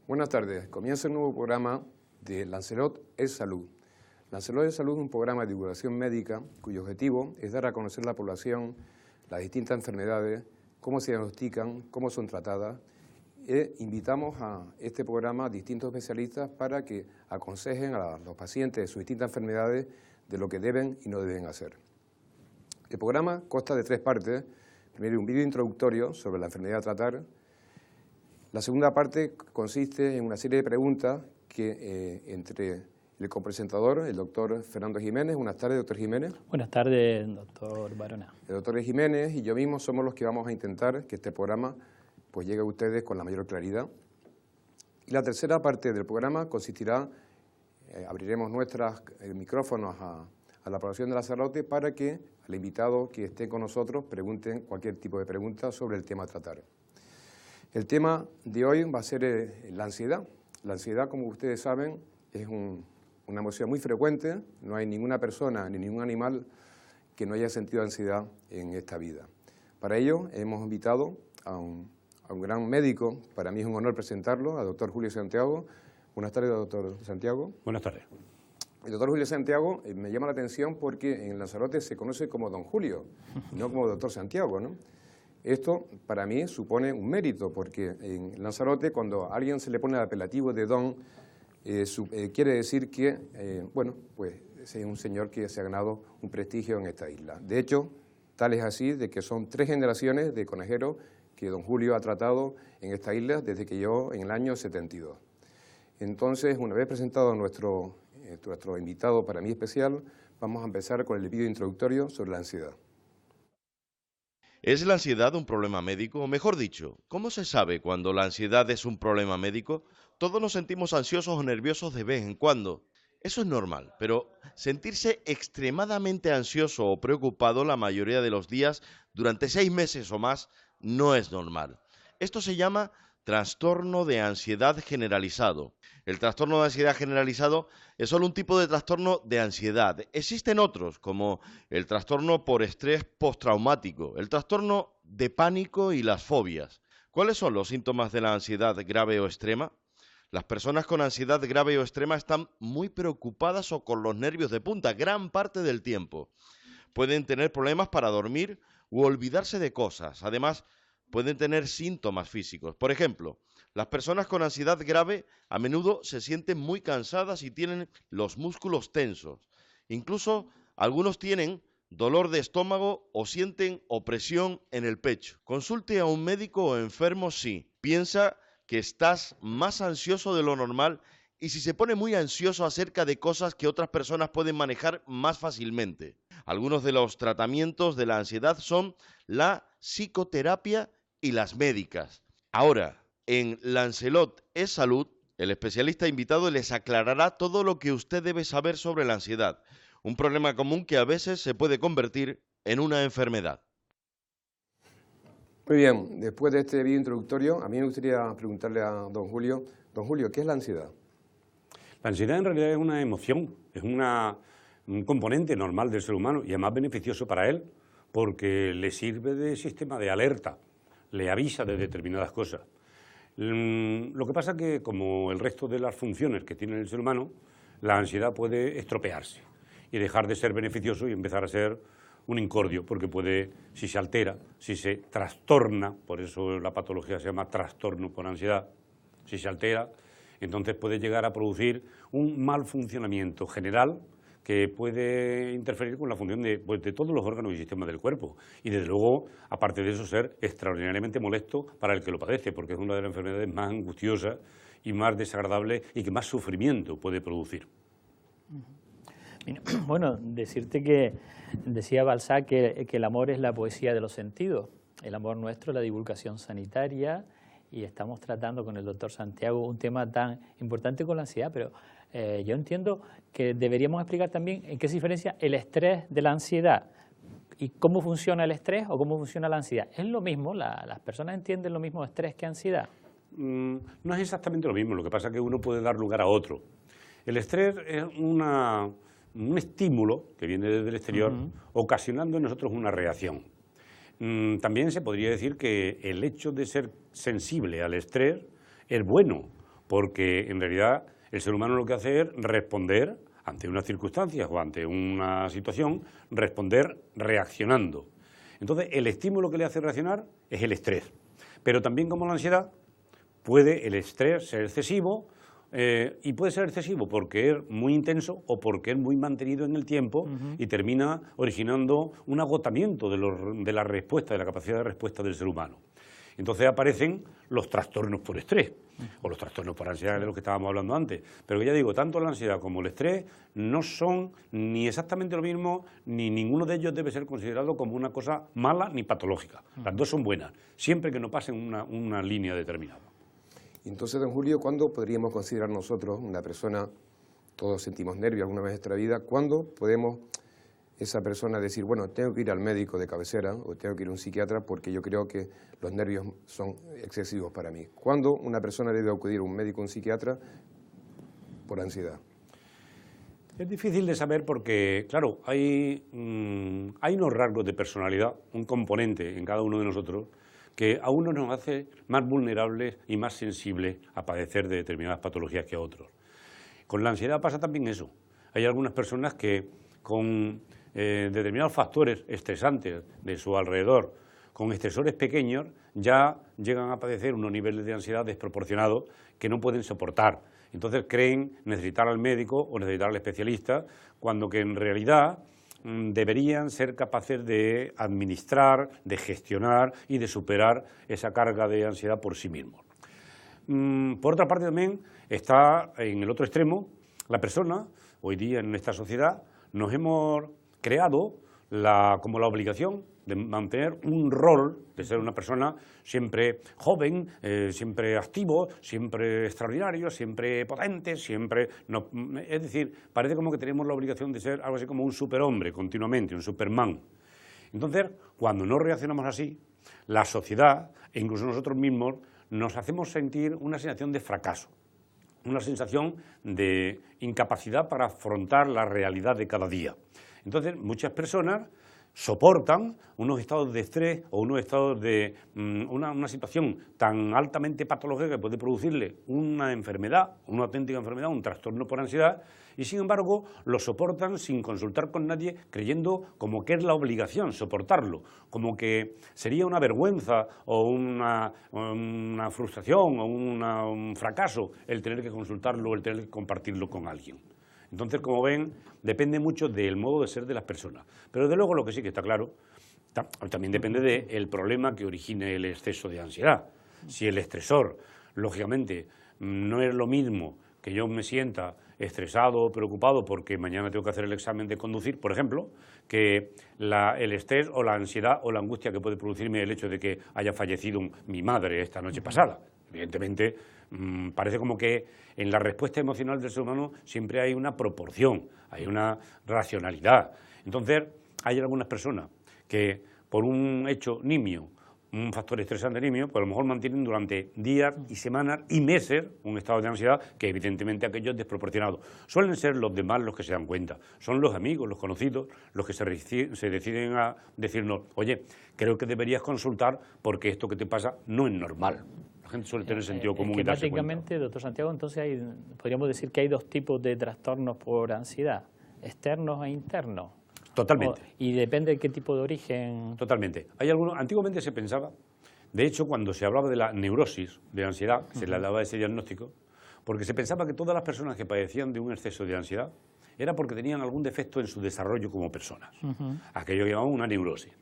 Buenas tardes. Comienza el nuevo programa de Lancelot es Salud. Lancelot es Salud es un programa de divulgación médica cuyo objetivo es dar a conocer a la población las distintas enfermedades, cómo se diagnostican, cómo son tratadas. Invitamos a este programa a distintos especialistas para que aconsejen a los pacientes de sus distintas enfermedades de lo que deben y no deben hacer. El programa consta de 3 partes. Primero, un vídeo introductorio sobre la enfermedad a tratar. La segunda parte consiste en una serie de preguntas que entre el copresentador, el doctor Fernando Jiménez. Buenas tardes, doctor Jiménez. Buenas tardes, doctor Barona. El doctor Jiménez y yo mismo somos los que vamos a intentar que este programa pues llegue a ustedes con la mayor claridad. Y la tercera parte del programa consistirá, abriremos nuestros micrófonos a la población de Lanzarote para que al invitado que esté con nosotros pregunten cualquier tipo de pregunta sobre el tema a tratar. El tema de hoy va a ser la ansiedad. La ansiedad, como ustedes saben, es una emoción muy frecuente. No hay ninguna persona ni ningún animal que no haya sentido ansiedad en esta vida. Para ello hemos invitado a un gran médico. Para mí es un honor presentarlo, al doctor Julio Santiago. Buenas tardes, doctor Santiago. Buenas tardes. El doctor Julio Santiago me llama la atención porque en Lanzarote se conoce como don Julio, no como doctor Santiago, ¿no? Esto para mí supone un mérito, porque en Lanzarote cuando a alguien se le pone el apelativo de don, quiere decir que, bueno, pues es un señor que se ha ganado un prestigio en esta isla. De hecho, tal es así de que son 3 generaciones de conejeros que don Julio ha tratado en esta isla desde que llegó en el año 72. Entonces, una vez presentado nuestro invitado para mí especial, vamos a empezar con el vídeo introductorio sobre la ansiedad. ¿Es la ansiedad un problema médico? O mejor dicho, ¿cómo se sabe cuando la ansiedad es un problema médico? Todos nos sentimos ansiosos o nerviosos de vez en cuando. Eso es normal, pero sentirse extremadamente ansioso o preocupado la mayoría de los días durante 6 meses o más no es normal. Esto se llama trastorno de ansiedad generalizado. El trastorno de ansiedad generalizado es solo un tipo de trastorno de ansiedad. Existen otros, como el trastorno por estrés postraumático, el trastorno de pánico y las fobias. ¿Cuáles son los síntomas de la ansiedad grave o extrema? Las personas con ansiedad grave o extrema están muy preocupadas o con los nervios de punta gran parte del tiempo. Pueden tener problemas para dormir u olvidarse de cosas. Además, pueden tener síntomas físicos. Por ejemplo, las personas con ansiedad grave a menudo se sienten muy cansadas y tienen los músculos tensos. Incluso algunos tienen dolor de estómago o sienten opresión en el pecho. Consulte a un médico o enfermo si piensa que estás más ansioso de lo normal y si se pone muy ansioso acerca de cosas que otras personas pueden manejar más fácilmente. Algunos de los tratamientos de la ansiedad son la psicoterapia y las médicas. Ahora, en Lancelot es Salud, el especialista invitado les aclarará todo lo que usted debe saber sobre la ansiedad, un problema común que a veces se puede convertir en una enfermedad. Muy bien, después de este vídeo introductorio, a mí me gustaría preguntarle a don Julio, ¿qué es la ansiedad? La ansiedad en realidad es una emoción, es un componente normal del ser humano y además beneficioso para él porque le sirve de sistema de alerta, le avisa de determinadas cosas. Lo que pasa es que, como el resto de las funciones que tiene el ser humano, la ansiedad puede estropearse y dejar de ser beneficioso y empezar a ser un incordio, porque puede, si se altera, si se trastorna, por eso la patología se llama trastorno por ansiedad, si se altera, entonces puede llegar a producir un mal funcionamiento general que puede interferir con la función de todos los órganos y sistemas del cuerpo. Y desde luego, aparte de eso, ser extraordinariamente molesto para el que lo padece, porque es una de las enfermedades más angustiosas y más desagradables y que más sufrimiento puede producir. Bueno, decirte que decía Balzac que el amor es la poesía de los sentidos. El amor nuestro es la divulgación sanitaria y estamos tratando con el doctor Santiago un tema tan importante con la ansiedad, pero yo entiendo que deberíamos explicar también en qué se diferencia el estrés de la ansiedad y cómo funciona el estrés o cómo funciona la ansiedad. ¿Es lo mismo? ¿Las personas entienden lo mismo estrés que ansiedad? No es exactamente lo mismo, lo que pasa es que uno puede dar lugar a otro. El estrés es un estímulo que viene desde el exterior, ocasionando en nosotros una reacción. También se podría decir que el hecho de ser sensible al estrés es bueno, porque en realidad el ser humano lo que hace es responder ante unas circunstancias o ante una situación, responder reaccionando. Entonces, el estímulo que le hace reaccionar es el estrés. Pero también, como la ansiedad, puede el estrés ser excesivo, y puede ser excesivo porque es muy intenso o porque es muy mantenido en el tiempo y termina originando un agotamiento de la respuesta, de la capacidad de respuesta del ser humano. Entonces aparecen los trastornos por estrés o los trastornos por ansiedad, de los que estábamos hablando antes. Pero que ya digo, tanto la ansiedad como el estrés no son ni exactamente lo mismo, ni ninguno de ellos debe ser considerado como una cosa mala ni patológica. Las dos son buenas, siempre que no pasen una línea determinada. Entonces, don Julio, ¿cuándo podríamos considerar nosotros una persona, todos sentimos nervios alguna vez en nuestra vida, cuándo podemos esa persona decir, bueno, tengo que ir al médico de cabecera o tengo que ir a un psiquiatra porque yo creo que los nervios son excesivos para mí? ¿Cuándo una persona debe acudir a un médico o un psiquiatra por ansiedad? Es difícil de saber porque, claro, hay unos rasgos de personalidad, un componente en cada uno de nosotros, que a uno nos hace más vulnerables y más sensibles a padecer de determinadas patologías que a otros. Con la ansiedad pasa también eso. Hay algunas personas que con determinados factores estresantes de su alrededor, con estresores pequeños, ya llegan a padecer unos niveles de ansiedad desproporcionados que no pueden soportar. Entonces creen necesitar al médico o necesitar al especialista, cuando que en realidad deberían ser capaces de administrar, de gestionar y de superar esa carga de ansiedad por sí mismos. Por otra parte también está en el otro extremo la persona. Hoy día en esta sociedad nos hemos creado como la obligación de mantener un rol, de ser una persona siempre joven, siempre activo, siempre extraordinario, siempre potente, siempre... No, es decir, parece como que tenemos la obligación de ser algo así como un superhombre continuamente, un Superman. Entonces, cuando no reaccionamos así, la sociedad e incluso nosotros mismos nos hacemos sentir una sensación de fracaso, una sensación de incapacidad para afrontar la realidad de cada día. Entonces, muchas personas soportan unos estados de estrés o unos estados de una situación tan altamente patológica que puede producirle una enfermedad, una auténtica enfermedad, un trastorno por ansiedad, y sin embargo lo soportan sin consultar con nadie, creyendo como que es la obligación soportarlo, como que sería una vergüenza o una frustración o un fracaso el tener que consultarlo o el tener que compartirlo con alguien. Entonces, como ven, depende mucho del modo de ser de las personas. Pero desde luego lo que sí que está claro, también depende del problema que origine el exceso de ansiedad. Si el estresor, lógicamente, no es lo mismo que yo me sienta estresado o preocupado porque mañana tengo que hacer el examen de conducir, por ejemplo, que el estrés o la ansiedad o la angustia que puede producirme el hecho de que haya fallecido mi madre esta noche pasada. Evidentemente, parece como que en la respuesta emocional del ser humano siempre hay una proporción, hay una racionalidad. Entonces, hay algunas personas que por un hecho nimio, un factor estresante nimio, pues a lo mejor mantienen durante días y semanas y meses un estado de ansiedad que evidentemente aquello es desproporcionado. Suelen ser los demás los que se dan cuenta, son los amigos, los conocidos, los que se deciden a decirnos, oye, creo que deberías consultar porque esto que te pasa no es normal. La gente suele tener sentido común y darse cuenta. Esquemáticamente, doctor Santiago, entonces podríamos decir que hay dos tipos de trastornos por ansiedad, externos e internos. Totalmente. Y depende de qué tipo de origen. Totalmente. Hay algunos, antiguamente se pensaba, de hecho, cuando se hablaba de la neurosis, de la ansiedad, se le daba ese diagnóstico, porque se pensaba que todas las personas que padecían de un exceso de ansiedad era porque tenían algún defecto en su desarrollo como personas. Aquello que llamaban una neurosis,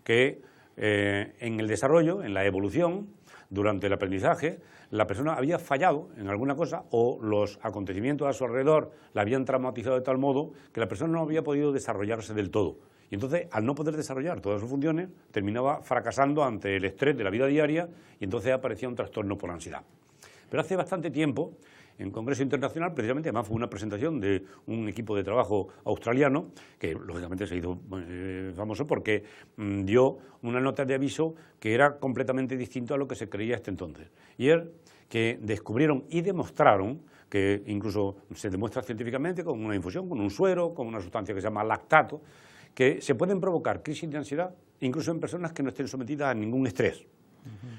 que en el desarrollo, en la evolución, durante el aprendizaje, la persona había fallado en alguna cosa o los acontecimientos a su alrededor la habían traumatizado de tal modo que la persona no había podido desarrollarse del todo. Y entonces, al no poder desarrollar todas sus funciones, terminaba fracasando ante el estrés de la vida diaria y entonces aparecía un trastorno por ansiedad. Pero hace bastante tiempo, en Congreso Internacional, precisamente, además fue una presentación de un equipo de trabajo australiano, que lógicamente se hizo famoso porque dio una nota de aviso que era completamente distinto a lo que se creía hasta entonces. Y es que descubrieron y demostraron, que incluso se demuestra científicamente con una infusión, con un suero, con una sustancia que se llama lactato, que se pueden provocar crisis de ansiedad incluso en personas que no estén sometidas a ningún estrés.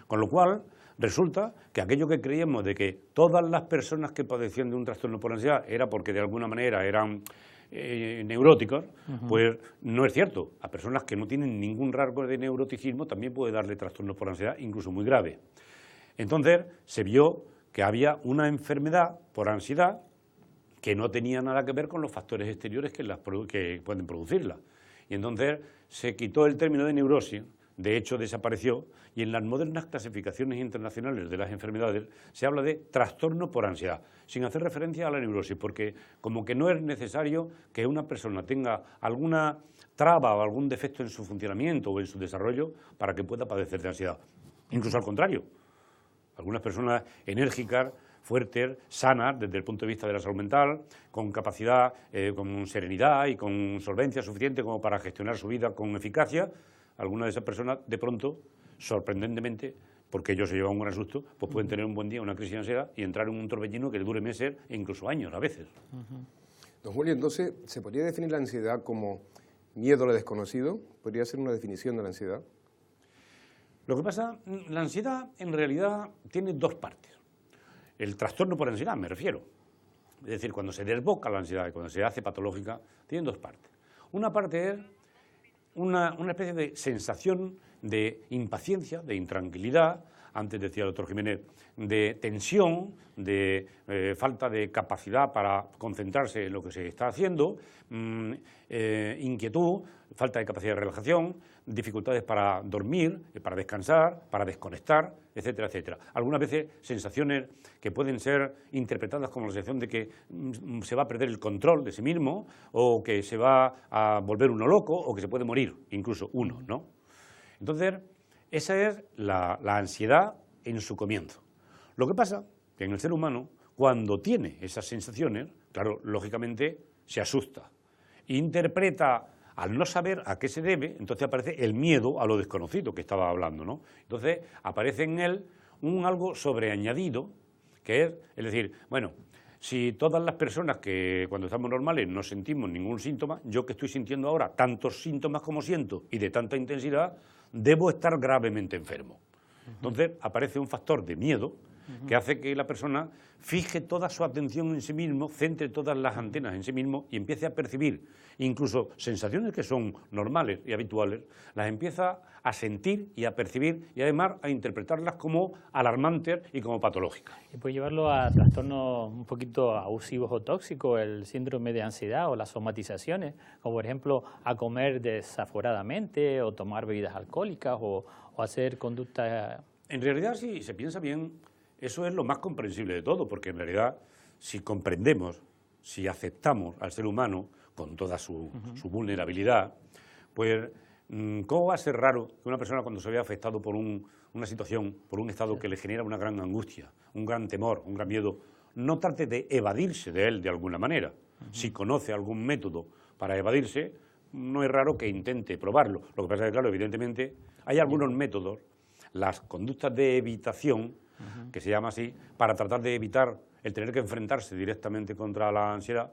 Con lo cual, resulta que aquello que creíamos de que todas las personas que padecían de un trastorno por ansiedad era porque de alguna manera eran neuróticos, pues no es cierto. A personas que no tienen ningún rasgo de neuroticismo también puede darle trastornos por ansiedad, incluso muy grave. Entonces se vio que había una enfermedad por ansiedad que no tenía nada que ver con los factores exteriores que pueden producirla. Y entonces se quitó el término de neurosis, de hecho desapareció, y en las modernas clasificaciones internacionales de las enfermedades se habla de trastorno por ansiedad, sin hacer referencia a la neurosis, porque como que no es necesario que una persona tenga alguna traba o algún defecto en su funcionamiento o en su desarrollo para que pueda padecer de ansiedad. Incluso al contrario, algunas personas enérgicas, fuertes, sanas desde el punto de vista de la salud mental, con capacidad, con serenidad y con solvencia suficiente como para gestionar su vida con eficacia, algunas de esas personas de pronto, sorprendentemente, porque ellos se llevan un gran susto, pues pueden tener un buen día una crisis de ansiedad y entrar en un torbellino que le dure meses e incluso años a veces. Don Julio, entonces, ¿se podría definir la ansiedad como miedo a lo desconocido? ¿Podría ser una definición de la ansiedad? Lo que pasa, la ansiedad en realidad tiene dos partes. El trastorno por ansiedad, me refiero. Es decir, cuando se desboca la ansiedad y cuando se hace patológica, tiene dos partes. Una parte es una especie de sensación de impaciencia, de intranquilidad, antes decía el doctor Jiménez, de tensión, de falta de capacidad para concentrarse en lo que se está haciendo, inquietud, falta de capacidad de relajación, dificultades para dormir, para descansar, para desconectar, etcétera, etcétera. Algunas veces sensaciones que pueden ser interpretadas como la sensación de que se va a perder el control de sí mismo, o que se va a volver uno loco, o que se puede morir, incluso uno, ¿no? Entonces, esa es la ansiedad en su comienzo. Lo que pasa que en el ser humano, cuando tiene esas sensaciones, claro, lógicamente se asusta, interpreta, al no saber a qué se debe, entonces aparece el miedo a lo desconocido que estaba hablando, ¿no? Entonces aparece en él algo sobreañadido, que es decir, bueno, si todas las personas que cuando estamos normales no sentimos ningún síntoma, yo que estoy sintiendo ahora tantos síntomas como siento y de tanta intensidad, debo estar gravemente enfermo. Entonces aparece un factor de miedo que hace que la persona fije toda su atención en sí mismo, centre todas las antenas en sí mismo y empiece a percibir incluso sensaciones que son normales y habituales, las empieza a sentir y a percibir y además a interpretarlas como alarmantes y como patológicas. Y puede llevarlo a trastornos un poquito abusivos o tóxicos, el síndrome de ansiedad o las somatizaciones, como por ejemplo a comer desaforadamente o tomar bebidas alcohólicas o hacer conductas. En realidad, si se piensa bien, eso es lo más comprensible de todo, porque en realidad, si comprendemos, si aceptamos al ser humano con toda su vulnerabilidad, pues ¿cómo va a ser raro que una persona cuando se vea afectado por una situación, por un estado que le genera una gran angustia, un gran temor, un gran miedo, no trate de evadirse de él de alguna manera? Si conoce algún método para evadirse, no es raro que intente probarlo. Lo que pasa es que, claro, evidentemente, hay algunos métodos, las conductas de evitación, que se llama así, para tratar de evitar el tener que enfrentarse directamente contra la ansiedad.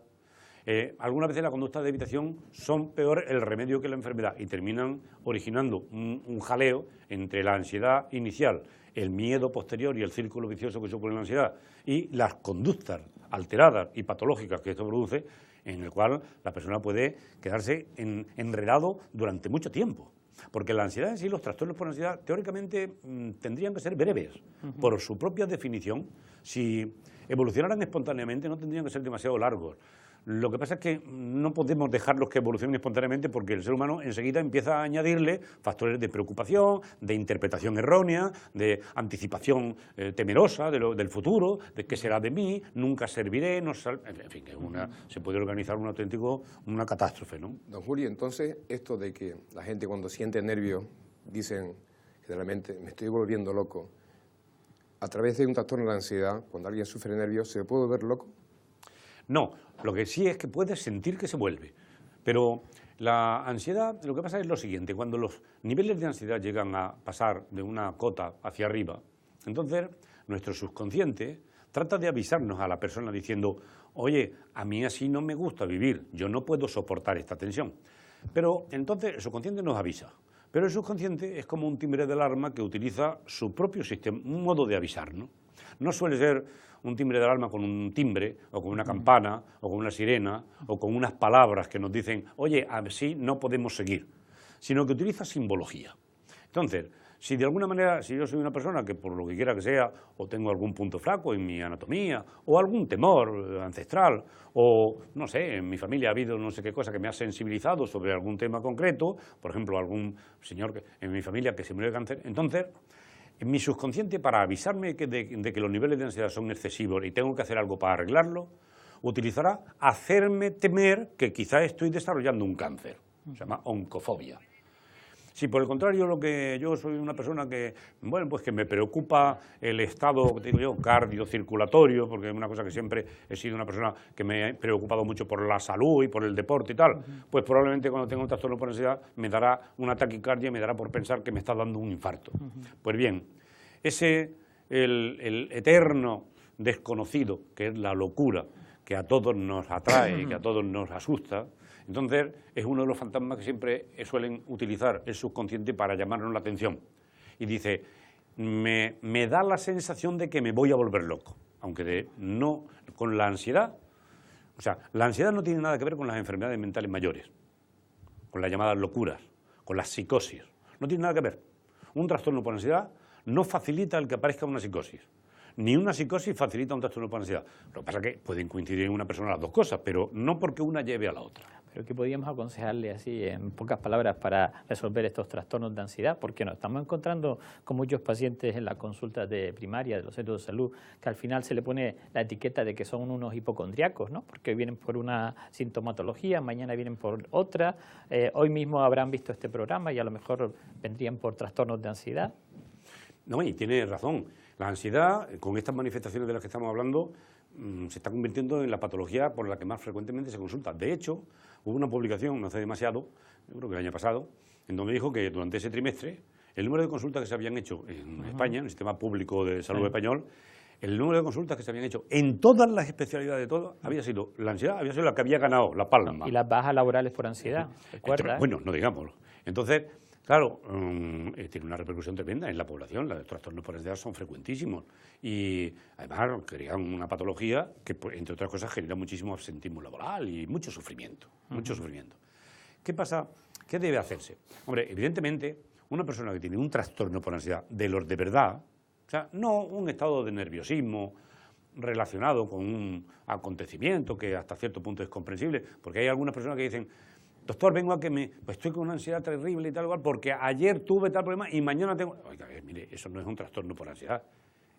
Algunas veces las conductas de evitación son peor el remedio que la enfermedad y terminan originando un jaleo entre la ansiedad inicial, el miedo posterior y el círculo vicioso que supone la ansiedad y las conductas alteradas y patológicas que esto produce, en el cual la persona puede quedarse enredado durante mucho tiempo. Porque la ansiedad en sí, los trastornos por ansiedad, teóricamente tendrían que ser breves, por su propia definición. Si evolucionaran espontáneamente no tendrían que ser demasiado largos. Lo que pasa es que no podemos dejarlos que evolucionen espontáneamente porque el ser humano enseguida empieza a añadirle factores de preocupación, de interpretación errónea, de anticipación temerosa del futuro, de qué será de mí, nunca serviré, en fin, que se puede organizar una catástrofe, ¿no? Don Julio, entonces, esto de que la gente cuando siente nervios, dicen generalmente, me estoy volviendo loco, a través de un trastorno de la ansiedad, cuando alguien sufre nervios, ¿se puede volver loco? No, lo que sí es que puedes sentir que se vuelve, pero la ansiedad, lo que pasa es lo siguiente, cuando los niveles de ansiedad llegan a pasar de una cota hacia arriba, entonces nuestro subconsciente trata de avisarnos a la persona diciendo, oye, a mí así no me gusta vivir, yo no puedo soportar esta tensión. Pero entonces el subconsciente nos avisa, Pero el subconsciente es como un timbre de alarma que utiliza su propio sistema, un modo de avisar, ¿no? No suele ser un timbre de alarma con un timbre, o con una campana, o con una sirena, o con unas palabras que nos dicen, oye, así no podemos seguir, sino que utiliza simbología. Entonces, si de alguna manera, si yo soy una persona que por lo que quiera que sea, o tengo algún punto flaco en mi anatomía, o algún temor ancestral, o no sé, en mi familia ha habido no sé qué cosa que me ha sensibilizado sobre algún tema concreto, por ejemplo, algún señor en mi familia que se murió de cáncer, entonces, en mi subconsciente, para avisarme de que los niveles de ansiedad son excesivos y tengo que hacer algo para arreglarlo, utilizará hacerme temer que quizá estoy desarrollando un cáncer. Se llama oncofobia. Si por el contrario yo soy una persona que, bueno, pues que me preocupa el estado, digo yo, cardiocirculatorio, porque es una cosa que siempre he sido una persona que me he preocupado mucho por la salud y por el deporte y tal, pues probablemente cuando tenga un trastorno por ansiedad me dará una taquicardia y me dará por pensar que me está dando un infarto. Pues bien, el eterno desconocido, que es la locura, que a todos nos atrae y que a todos nos asusta, entonces es uno de los fantasmas que siempre suelen utilizar el subconsciente para llamarnos la atención. Y dice, me da la sensación de que me voy a volver loco, aunque no con la ansiedad. O sea, la ansiedad no tiene nada que ver con las enfermedades mentales mayores, con las llamadas locuras, con las psicosis. No tiene nada que ver. Un trastorno por ansiedad no facilita el que aparezca una psicosis. Ni una psicosis facilita un trastorno por ansiedad. Lo que pasa es que pueden coincidir en una persona las dos cosas, pero no porque una lleve a la otra. Pero ¿qué podríamos aconsejarle así, en pocas palabras, para resolver estos trastornos de ansiedad? Porque nos estamos encontrando con muchos pacientes en las consultas de primaria de los centros de salud que al final se le pone la etiqueta de que son unos hipocondriacos, ¿no? Porque vienen por una sintomatología, mañana vienen por otra, hoy mismo habrán visto este programa y a lo mejor vendrían por trastornos de ansiedad. No, y tiene razón. La ansiedad, con estas manifestaciones de las que estamos hablando, se está convirtiendo en la patología por la que más frecuentemente se consulta. De hecho, hubo una publicación, no hace demasiado, yo creo que el año pasado, en donde dijo que durante ese trimestre el número de consultas que se habían hecho en España, en el sistema público de salud español, el número de consultas que se habían hecho en todas las especialidades de todo, había sido la ansiedad, había sido la que había ganado la palma. Y las bajas laborales por ansiedad, ¿recuerda? Bueno, no digámoslo. Entonces, claro, tiene una repercusión tremenda en la población. Los trastornos por ansiedad son frecuentísimos y además crean una patología que, entre otras cosas, genera muchísimo absentismo laboral y mucho sufrimiento, mucho sufrimiento. ¿Qué pasa? ¿Qué debe hacerse? Hombre, evidentemente, una persona que tiene un trastorno por ansiedad de los de verdad, o sea, no un estado de nerviosismo relacionado con un acontecimiento que hasta cierto punto es comprensible, porque hay algunas personas que dicen, doctor, vengo a que pues estoy con una ansiedad terrible y tal cual, porque ayer tuve tal problema y mañana tengo... Oiga, mire, eso no es un trastorno por ansiedad.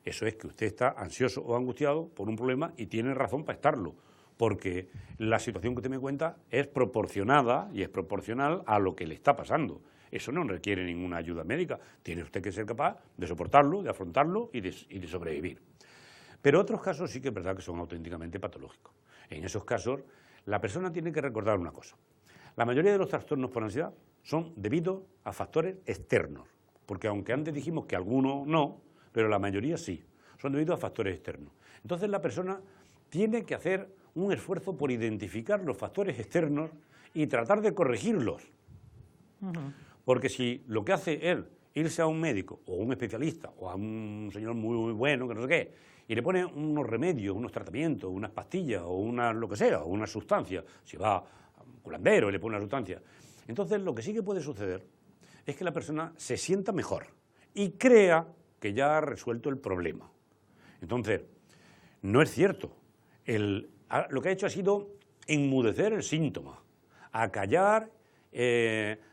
Eso es que usted está ansioso o angustiado por un problema y tiene razón para estarlo, porque la situación que usted me cuenta es proporcionada y es proporcional a lo que le está pasando. Eso no requiere ninguna ayuda médica. Tiene usted que ser capaz de soportarlo, de afrontarlo y de sobrevivir. Pero otros casos sí que es verdad que son auténticamente patológicos. En esos casos, la persona tiene que recordar una cosa. La mayoría de los trastornos por ansiedad son debido a factores externos, porque aunque antes dijimos que algunos no, pero la mayoría sí, son debido a factores externos. Entonces la persona tiene que hacer un esfuerzo por identificar los factores externos y tratar de corregirlos. Porque si lo que hace es irse a un médico o un especialista o a un señor muy bueno, que no sé qué, y le pone unos remedios, unos tratamientos, unas pastillas o lo que sea, o una sustancia, si va curandero y le pone una sustancia. Entonces, lo que sí que puede suceder es que la persona se sienta mejor y crea que ya ha resuelto el problema. Entonces, no es cierto. Lo que ha hecho ha sido enmudecer el síntoma, acallar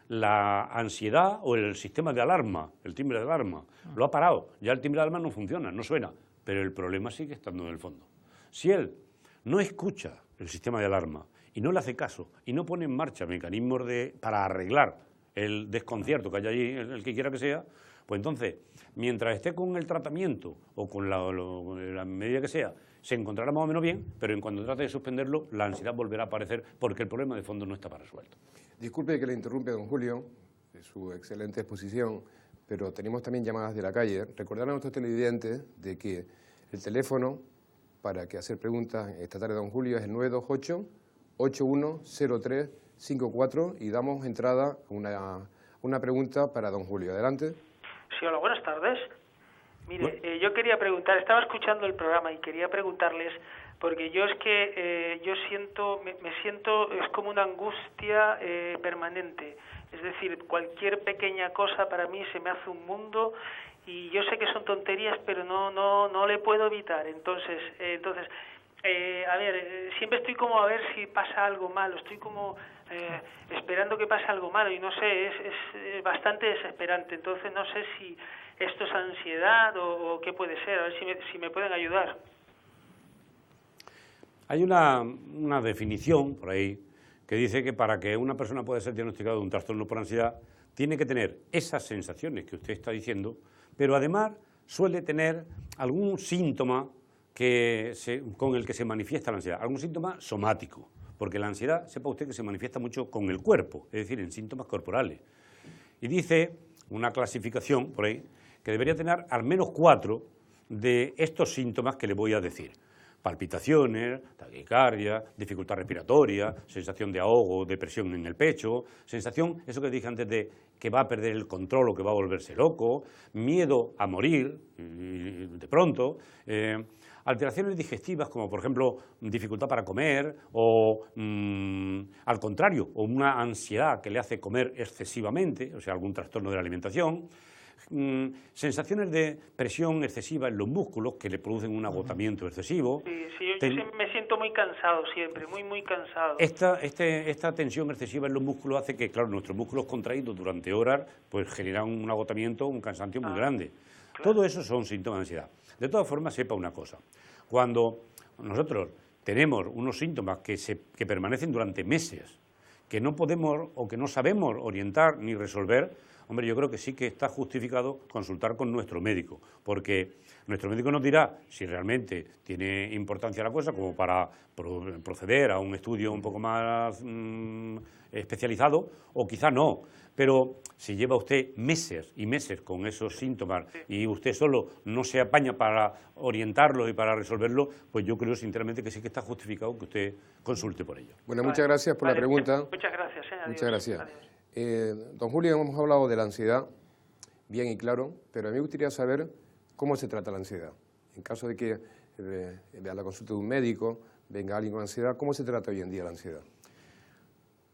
la ansiedad o el sistema de alarma, el timbre de alarma. Lo ha parado. Ya el timbre de alarma no funciona, no suena, pero el problema sigue estando en el fondo. Si él no escucha el sistema de alarma y no le hace caso y no pone en marcha mecanismos para arreglar el desconcierto que haya allí, el que quiera que sea, pues entonces, mientras esté con el tratamiento o con la medida que sea, se encontrará más o menos bien, pero en cuanto trate de suspenderlo, la ansiedad volverá a aparecer porque el problema de fondo no estaba resuelto. Disculpe que le interrumpe, don Julio, de su excelente exposición, pero tenemos también llamadas de la calle. Recordar a nuestros televidentes de que el teléfono para hacer preguntas esta tarde, don Julio, es el 928-810354 y damos entrada a una pregunta para don Julio. Adelante. Sí, hola, buenas tardes. Mire, yo quería preguntar, estaba escuchando el programa y quería preguntarles, porque yo es que yo siento, me siento, es como una angustia permanente. Es decir, cualquier pequeña cosa para mí se me hace un mundo y yo sé que son tonterías, pero no le puedo evitar. Entonces, a ver, siempre estoy como a ver si pasa algo malo, estoy como esperando que pase algo malo y no sé, es bastante desesperante. Entonces no sé si esto es ansiedad o qué puede ser, a ver si me pueden ayudar. Hay una definición por ahí que dice que para que una persona pueda ser diagnosticada de un trastorno por ansiedad tiene que tener esas sensaciones que usted está diciendo, pero además suele tener algún síntoma con el que se manifiesta la ansiedad, algún síntoma somático, porque la ansiedad, sepa usted que se manifiesta mucho con el cuerpo, es decir, en síntomas corporales. Y dice una clasificación por ahí que debería tener al menos 4 de estos síntomas que le voy a decir. Palpitaciones, taquicardia, dificultad respiratoria, sensación de ahogo, depresión en el pecho, sensación, eso que dije antes de que va a perder el control o que va a volverse loco, miedo a morir de pronto, alteraciones digestivas como por ejemplo dificultad para comer o al contrario, o una ansiedad que le hace comer excesivamente, o sea, algún trastorno de la alimentación, sensaciones de presión excesiva en los músculos que le producen un agotamiento excesivo. Sí, yo me siento muy cansado siempre, muy cansado. Esta tensión excesiva en los músculos hace que, claro, nuestros músculos contraídos durante horas pues generan un agotamiento, un cansancio muy grande. Claro. Todo eso son síntomas de ansiedad. De todas formas, sepa una cosa, cuando nosotros tenemos unos síntomas que permanecen durante meses, que no podemos o que no sabemos orientar ni resolver, hombre, yo creo que sí que está justificado consultar con nuestro médico, porque nuestro médico nos dirá si realmente tiene importancia la cosa como para proceder a un estudio un poco más especializado, o quizá no. Pero si lleva usted meses y meses con esos síntomas y usted solo no se apaña para orientarlos y para resolverlo, pues yo creo sinceramente que sí que está justificado que usted consulte por ello. Bueno, muchas gracias por la pregunta. Muchas gracias. Adiós. Muchas gracias. Adiós. Don Julio, hemos hablado de la ansiedad, bien y claro, pero a mí me gustaría saber cómo se trata la ansiedad. En caso de que a la consulta de un médico venga alguien con ansiedad, ¿cómo se trata hoy en día la ansiedad?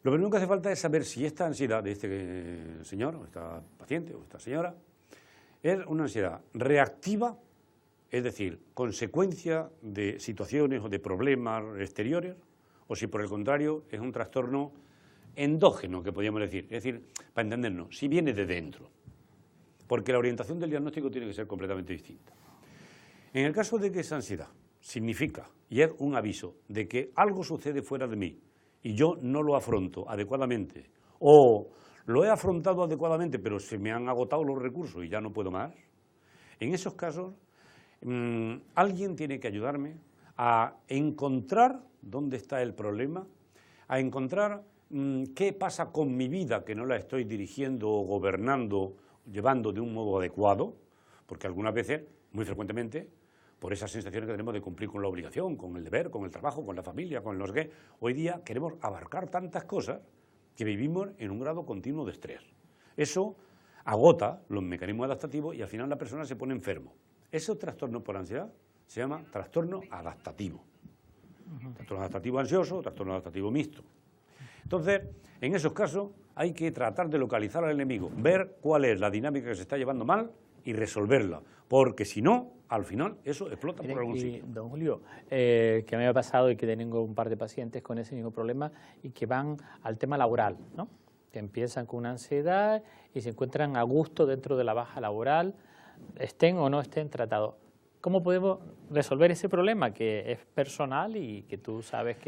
Lo primero que hace falta es saber si esta ansiedad de este señor, o esta paciente, o esta señora, es una ansiedad reactiva, es decir, consecuencia de situaciones o de problemas exteriores, o si por el contrario es un trastorno endógeno, que podríamos decir, es decir, para entendernos, si viene de dentro, porque la orientación del diagnóstico tiene que ser completamente distinta. En el caso de que esa ansiedad significa, y es un aviso, de que algo sucede fuera de mí, y yo no lo afronto adecuadamente, o lo he afrontado adecuadamente, pero se me han agotado los recursos y ya no puedo más, en esos casos alguien tiene que ayudarme a encontrar dónde está el problema, a encontrar qué pasa con mi vida que no la estoy dirigiendo o gobernando, llevando de un modo adecuado, porque algunas veces, muy frecuentemente, por esas sensaciones que tenemos de cumplir con la obligación, con el deber, con el trabajo, con la familia, con los que hoy día queremos abarcar tantas cosas que vivimos en un grado continuo de estrés. Eso agota los mecanismos adaptativos y al final la persona se pone enfermo. Ese trastorno por ansiedad se llama trastorno adaptativo. Trastorno adaptativo ansioso, trastorno adaptativo mixto. Entonces, en esos casos hay que tratar de localizar al enemigo, ver cuál es la dinámica que se está llevando mal y resolverla, porque si no, al final eso explota por algún sitio. Don Julio, que me ha pasado y que tengo un par de pacientes con ese mismo problema y que van al tema laboral, ¿no? Que empiezan con una ansiedad y se encuentran a gusto dentro de la baja laboral, estén o no estén tratados. ¿Cómo podemos resolver ese problema que es personal y que tú sabes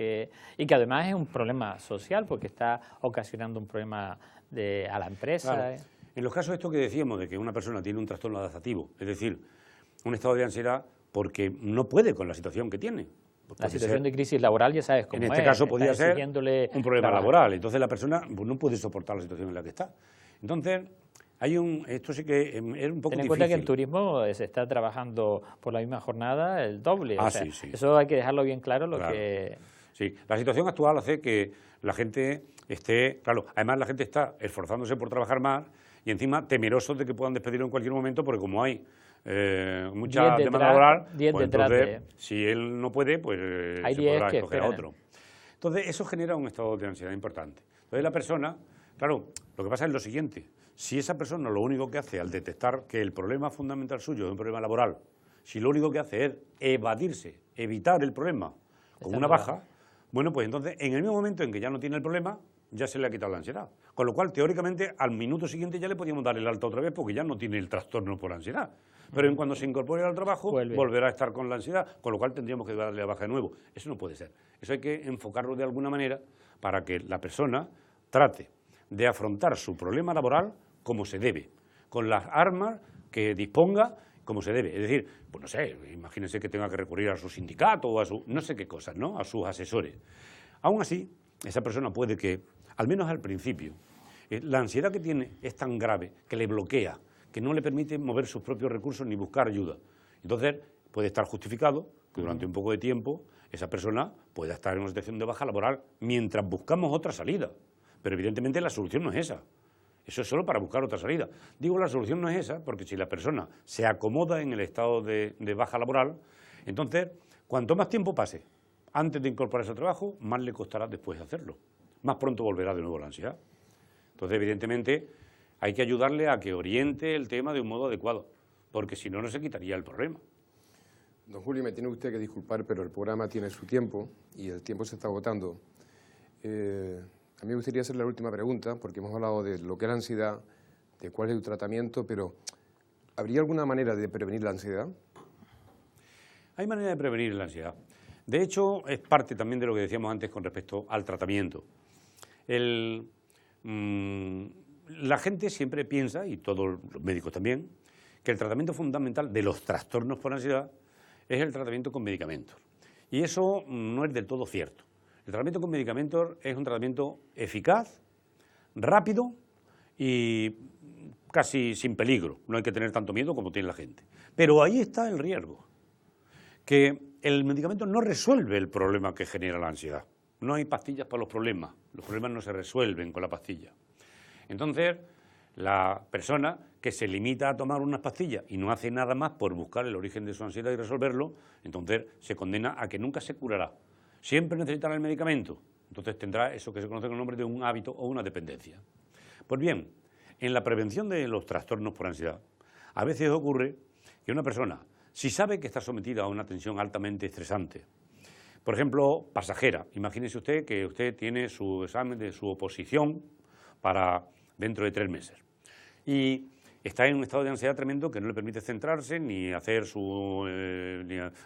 y que además es un problema social porque está ocasionando un problema a la empresa? Claro. En los casos estos que decíamos de que una persona tiene un trastorno adaptativo, es decir, un estado de ansiedad porque no puede con la situación que tiene. La situación de crisis laboral ya sabes cómo es. En este caso podría ser un problema laboral, entonces la persona pues, no puede soportar la situación en la que está. Entonces, esto sí que es un poco difícil. Ten en cuenta que en turismo se está trabajando por la misma jornada el doble. Ah, o sea, sí. Eso hay que dejarlo bien claro. Sí, la situación actual hace que la gente claro, además la gente está esforzándose por trabajar más y encima temerosos de que puedan despedirlo en cualquier momento porque como hay mucha demanda laboral, pues entonces, si él no puede, pues se podrá escoger a otro. Entonces, eso genera un estado de ansiedad importante. Entonces, la persona, claro, lo que pasa es lo siguiente, si esa persona lo único que hace al detectar que el problema fundamental suyo es un problema laboral, si lo único que hace es evadirse, evitar el problema con una baja, bueno, pues entonces, en el mismo momento en que ya no tiene el problema, ya se le ha quitado la ansiedad. Con lo cual, teóricamente, al minuto siguiente ya le podíamos dar el alta otra vez porque ya no tiene el trastorno por ansiedad. Pero en cuando se incorpore al trabajo, volverá a estar con la ansiedad, con lo cual tendríamos que darle la baja de nuevo. Eso no puede ser. Eso hay que enfocarlo de alguna manera para que la persona trate de afrontar su problema laboral como se debe, con las armas que disponga como se debe. Es decir, pues no sé, imagínense que tenga que recurrir a su sindicato o a su no sé qué cosas, ¿no? A sus asesores. Aún así, esa persona puede que, al menos al principio, la ansiedad que tiene es tan grave que le bloquea, que no le permite mover sus propios recursos ni buscar ayuda. Entonces, puede estar justificado que durante un poco de tiempo esa persona pueda estar en una situación de baja laboral mientras buscamos otra salida. Pero evidentemente la solución no es esa. Eso es solo para buscar otra salida. Digo, la solución no es esa porque si la persona se acomoda en el estado de baja laboral, entonces, cuanto más tiempo pase antes de incorporarse al trabajo, más le costará después de hacerlo. Más pronto volverá de nuevo la ansiedad. Entonces, evidentemente, hay que ayudarle a que oriente el tema de un modo adecuado, porque si no, no se quitaría el problema. Don Julio, me tiene usted que disculpar, pero el programa tiene su tiempo y el tiempo se está agotando. A mí me gustaría hacer la última pregunta, porque hemos hablado de lo que es la ansiedad, de cuál es el tratamiento, pero ¿habría alguna manera de prevenir la ansiedad? Hay manera de prevenir la ansiedad. De hecho, es parte también de lo que decíamos antes con respecto al tratamiento. La gente siempre piensa, y todos los médicos también, que el tratamiento fundamental de los trastornos por ansiedad es el tratamiento con medicamentos. Y eso no es del todo cierto. El tratamiento con medicamentos es un tratamiento eficaz, rápido y casi sin peligro. No hay que tener tanto miedo como tiene la gente. Pero ahí está el riesgo, que el medicamento no resuelve el problema que genera la ansiedad. No hay pastillas para los problemas no se resuelven con la pastilla. Entonces, la persona que se limita a tomar unas pastillas y no hace nada más por buscar el origen de su ansiedad y resolverlo, entonces se condena a que nunca se curará. Siempre necesitará el medicamento, entonces tendrá eso que se conoce con el nombre de un hábito o una dependencia. Pues bien, en la prevención de los trastornos por ansiedad, a veces ocurre que una persona, si sabe que está sometida a una tensión altamente estresante, por ejemplo, pasajera, imagínese usted que usted tiene su examen de su oposición para dentro de 3 meses y está en un estado de ansiedad tremendo que no le permite centrarse, ni hacer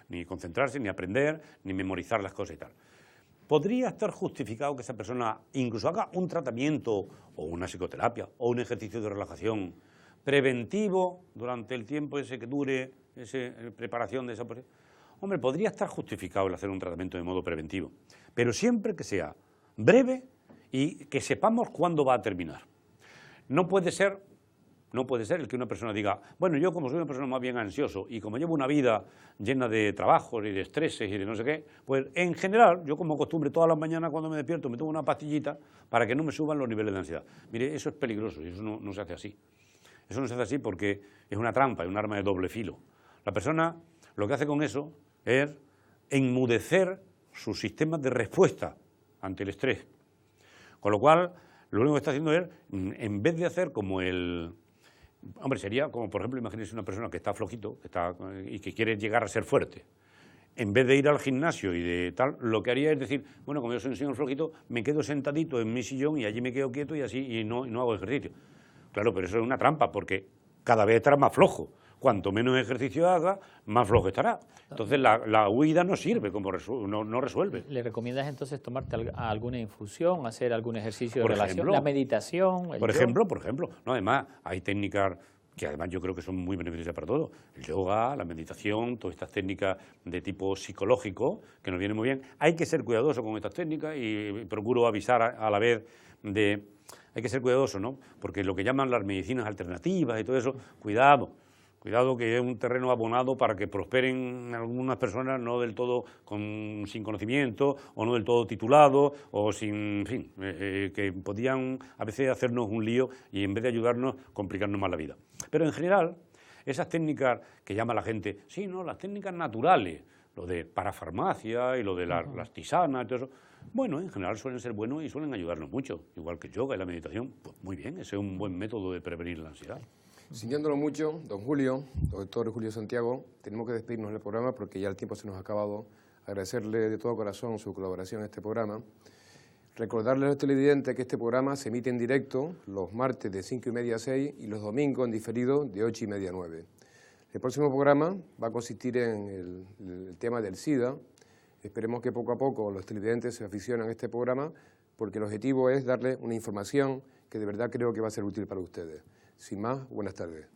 ni concentrarse, ni aprender, ni memorizar las cosas y tal. ¿Podría estar justificado que esa persona incluso haga un tratamiento o una psicoterapia o un ejercicio de relajación preventivo durante el tiempo ese que dure esa preparación de esa oposición? Hombre, podría estar justificado el hacer un tratamiento de modo preventivo, pero siempre que sea breve y que sepamos cuándo va a terminar. No puede ser el que una persona diga, bueno, yo como soy una persona más bien ansioso y como llevo una vida llena de trabajos y de estreses y de no sé qué, pues en general, yo como costumbre todas las mañanas cuando me despierto me tomo una pastillita para que no me suban los niveles de ansiedad. Mire, eso es peligroso y eso no se hace así. Eso no se hace así porque es una trampa, es un arma de doble filo. La persona lo que hace con eso es enmudecer sus sistemas de respuesta ante el estrés. Con lo cual, lo único que está haciendo es, en vez de hacer como hombre, sería como, por ejemplo, imagínese una persona que está flojito y que quiere llegar a ser fuerte. En vez de ir al gimnasio y de tal, lo que haría es decir, bueno, como yo soy un señor flojito, me quedo sentadito en mi sillón y allí me quedo quieto y así y no hago ejercicio. Claro, pero eso es una trampa porque cada vez estará más flojo. Cuanto menos ejercicio haga, más flojo estará. Entonces la huida no sirve, no resuelve. ¿Le recomiendas entonces tomarte alguna infusión, hacer algún ejercicio de relación, la meditación? Por ejemplo. No, además, hay técnicas que además yo creo que son muy beneficiosas para todos. El yoga, la meditación, todas estas técnicas de tipo psicológico, que nos vienen muy bien. Hay que ser cuidadoso con estas técnicas y procuro avisar a la vez hay que ser cuidadoso, ¿no? Porque lo que llaman las medicinas alternativas y todo eso, cuidado Cuidado, que es un terreno abonado para que prosperen algunas personas no del todo sin conocimiento, o no del todo titulados, o sin, en fin, que podían a veces hacernos un lío y en vez de ayudarnos, complicarnos más la vida. Pero en general, esas técnicas que llama la gente, sí, no, las técnicas naturales, lo de parafarmacia y lo de las tisanas y todo eso, bueno, en general suelen ser buenos y suelen ayudarnos mucho, igual que el yoga y la meditación. Pues muy bien, ese es un buen método de prevenir la ansiedad. Siguiéndolo mucho, don Julio, doctor Julio Santiago, tenemos que despedirnos del programa porque ya el tiempo se nos ha acabado. Agradecerle de todo corazón su colaboración en este programa. Recordarle a los televidentes que este programa se emite en directo los martes de 5:30 a 6 y los domingos en diferido de 8:30 a 9. El próximo programa va a consistir en el tema del SIDA. Esperemos que poco a poco los televidentes se aficionen a este programa porque el objetivo es darles una información que de verdad creo que va a ser útil para ustedes. Sin más, buenas tardes.